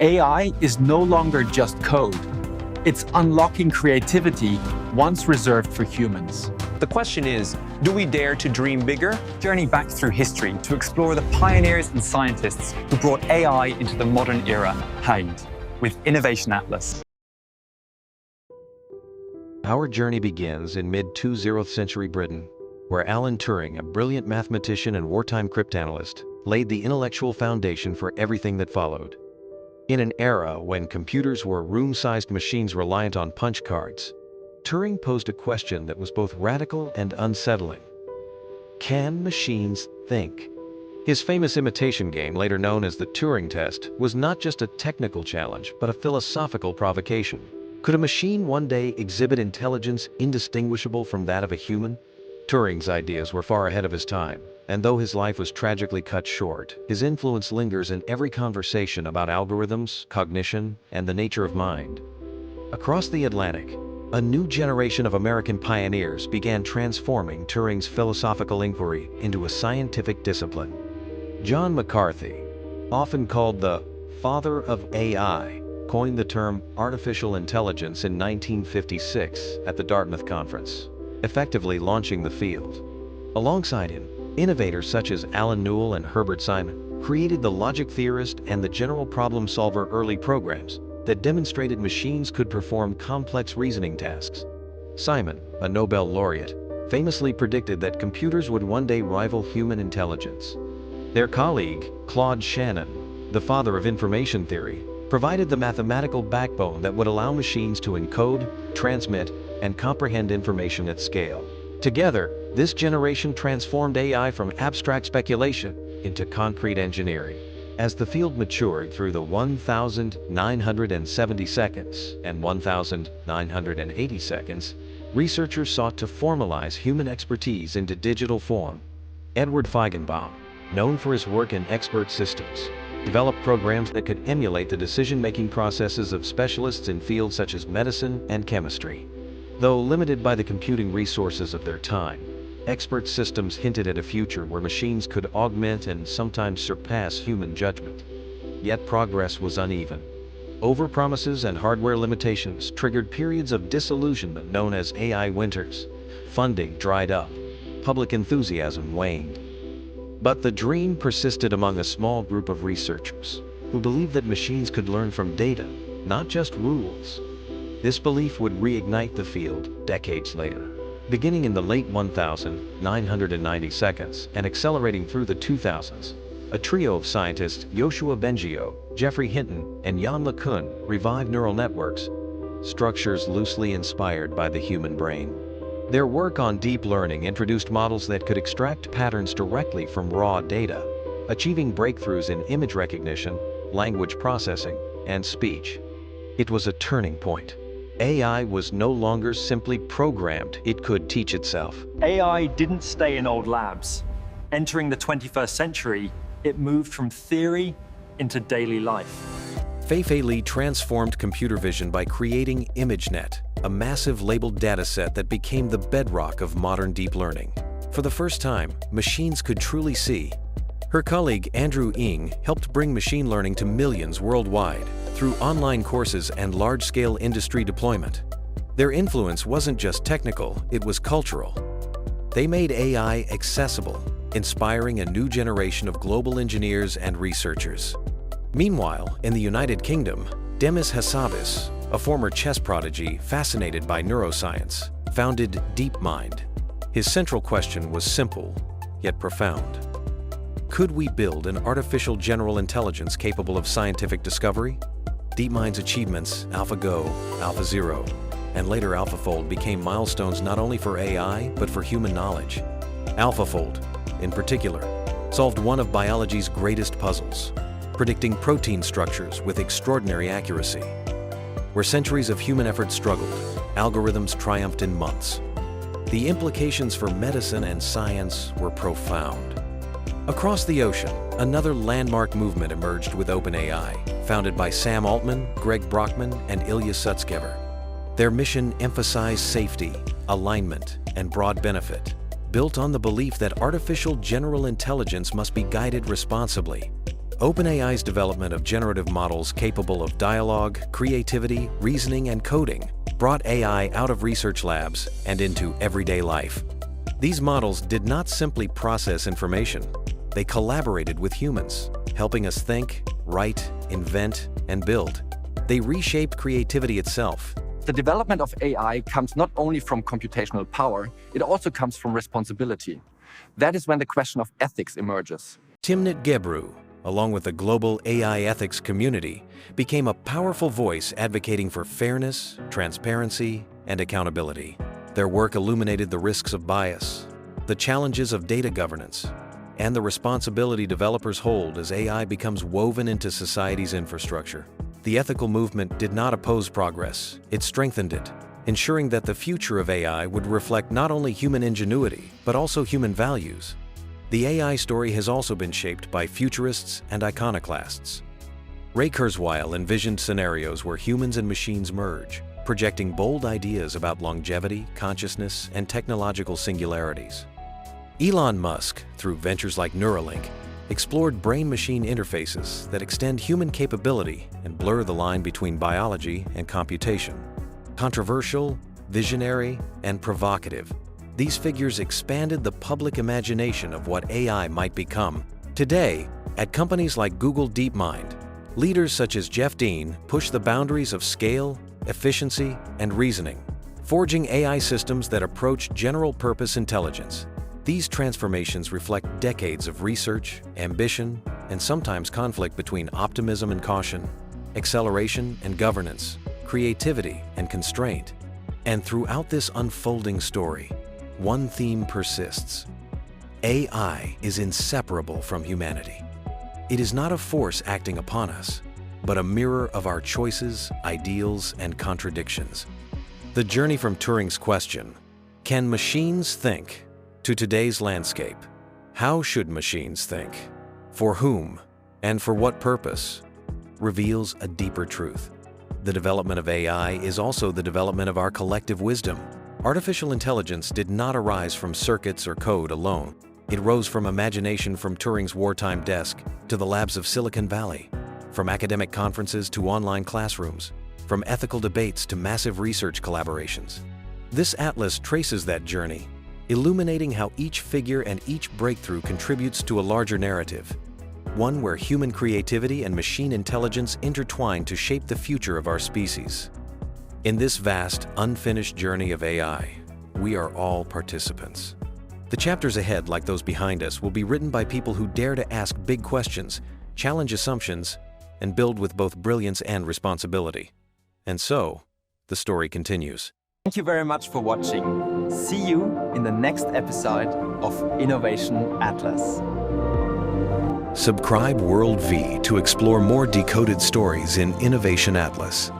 AI is no longer just code. It's unlocking creativity once reserved for humans. The question is, do we dare to dream bigger? Journey back through history to explore the pioneers and scientists who brought AI into the modern era, HAID, with Innovation Atlas. Our journey begins in mid-20th century Britain, where Alan Turing, a brilliant mathematician and wartime cryptanalyst, laid the intellectual foundation for everything that followed. In an era when computers were room-sized machines reliant on punch cards, Turing posed a question that was both radical and unsettling. Can machines think? His famous imitation game, later known as the Turing test, was not just a technical challenge, but a philosophical provocation. Could a machine one day exhibit intelligence indistinguishable from that of a human? Turing's ideas were far ahead of his time, and though his life was tragically cut short, his influence lingers in every conversation about algorithms, cognition, and the nature of mind. Across the Atlantic, a new generation of American pioneers began transforming Turing's philosophical inquiry into a scientific discipline. John McCarthy, often called the father of AI, coined the term artificial intelligence in 1956 at the Dartmouth Conference, effectively launching the field. Alongside him, innovators such as Alan Newell and Herbert Simon created the logic theorist and the general problem solver early programs that demonstrated machines could perform complex reasoning tasks. Simon, a Nobel laureate, famously predicted that computers would one day rival human intelligence. Their colleague, Claude Shannon, the father of information theory, provided the mathematical backbone that would allow machines to encode, transmit, and comprehend information at scale. Together, this generation transformed AI from abstract speculation into concrete engineering. As the field matured through the 1,970 seconds and 1,980 seconds, researchers sought to formalize human expertise into digital form. Edward Feigenbaum, known for his work in expert systems, developed programs that could emulate the decision-making processes of specialists in fields such as medicine and chemistry. Though limited by the computing resources of their time, expert systems hinted at a future where machines could augment and sometimes surpass human judgment. Yet progress was uneven. Overpromises and hardware limitations triggered periods of disillusionment known as AI winters. Funding dried up. Public enthusiasm waned. But the dream persisted among a small group of researchers who believed that machines could learn from data, not just rules. This belief would reignite the field decades later. Beginning in the late 1990 seconds and accelerating through the 2000s, a trio of scientists, Yoshua Bengio, Geoffrey Hinton, and Yann LeCun, revived neural networks, structures loosely inspired by the human brain. Their work on deep learning introduced models that could extract patterns directly from raw data, achieving breakthroughs in image recognition, language processing, and speech. It was a turning point. AI was no longer simply programmed, it could teach itself. AI didn't stay in old labs. Entering the 21st century, it moved from theory into daily life. Fei-Fei Li transformed computer vision by creating ImageNet, a massive labeled dataset that became the bedrock of modern deep learning. For the first time, machines could truly see. Her colleague Andrew Ng helped bring machine learning to millions worldwide through online courses and large-scale industry deployment. Their influence wasn't just technical, it was cultural. They made AI accessible, inspiring a new generation of global engineers and researchers. Meanwhile, in the United Kingdom, Demis Hassabis, a former chess prodigy fascinated by neuroscience, founded DeepMind. His central question was simple, yet profound. Could we build an artificial general intelligence capable of scientific discovery? DeepMind's achievements, AlphaGo, AlphaZero, and later AlphaFold became milestones not only for AI, but for human knowledge. AlphaFold, in particular, solved one of biology's greatest puzzles, predicting protein structures with extraordinary accuracy. Where centuries of human effort struggled, algorithms triumphed in months. The implications for medicine and science were profound. Across the ocean, another landmark movement emerged with OpenAI, founded by Sam Altman, Greg Brockman, and Ilya Sutskever. Their mission emphasized safety, alignment, and broad benefit, built on the belief that artificial general intelligence must be guided responsibly. OpenAI's development of generative models capable of dialogue, creativity, reasoning, and coding brought AI out of research labs and into everyday life. These models did not simply process information. They collaborated with humans, helping us think, write, invent, and build. They reshaped creativity itself. The development of AI comes not only from computational power, it also comes from responsibility. That is when the question of ethics emerges. Timnit Gebru, along with the global AI ethics community, became a powerful voice advocating for fairness, transparency, and accountability. Their work illuminated the risks of bias, the challenges of data governance, and the responsibility developers hold as AI becomes woven into society's infrastructure. The ethical movement did not oppose progress, it strengthened it, ensuring that the future of AI would reflect not only human ingenuity, but also human values. The AI story has also been shaped by futurists and iconoclasts. Ray Kurzweil envisioned scenarios where humans and machines merge, projecting bold ideas about longevity, consciousness, and technological singularities. Elon Musk, through ventures like Neuralink, explored brain-machine interfaces that extend human capability and blur the line between biology and computation. Controversial, visionary, and provocative, these figures expanded the public imagination of what AI might become. Today, at companies like Google DeepMind, leaders such as Jeff Dean push the boundaries of scale, efficiency, and reasoning, forging AI systems that approach general-purpose intelligence. These transformations reflect decades of research, ambition, and sometimes conflict between optimism and caution, acceleration and governance, creativity and constraint. And throughout this unfolding story, one theme persists. AI is inseparable from humanity. It is not a force acting upon us, but a mirror of our choices, ideals, and contradictions. The journey from Turing's question, "Can machines think?" to today's landscape, "How should machines think? For whom? And for what purpose?" reveals a deeper truth. The development of AI is also the development of our collective wisdom. Artificial intelligence did not arise from circuits or code alone. It rose from imagination from Turing's wartime desk to the labs of Silicon Valley, from academic conferences to online classrooms, from ethical debates to massive research collaborations. This atlas traces that journey, illuminating how each figure and each breakthrough contributes to a larger narrative, one where human creativity and machine intelligence intertwine to shape the future of our species. In this vast, unfinished journey of AI, we are all participants. The chapters ahead, like those behind us, will be written by people who dare to ask big questions, challenge assumptions, and build with both brilliance and responsibility. And so, the story continues. Thank you very much for watching. See you in the next episode of Innovation Atlas. Subscribe World V to explore more decoded stories in Innovation Atlas.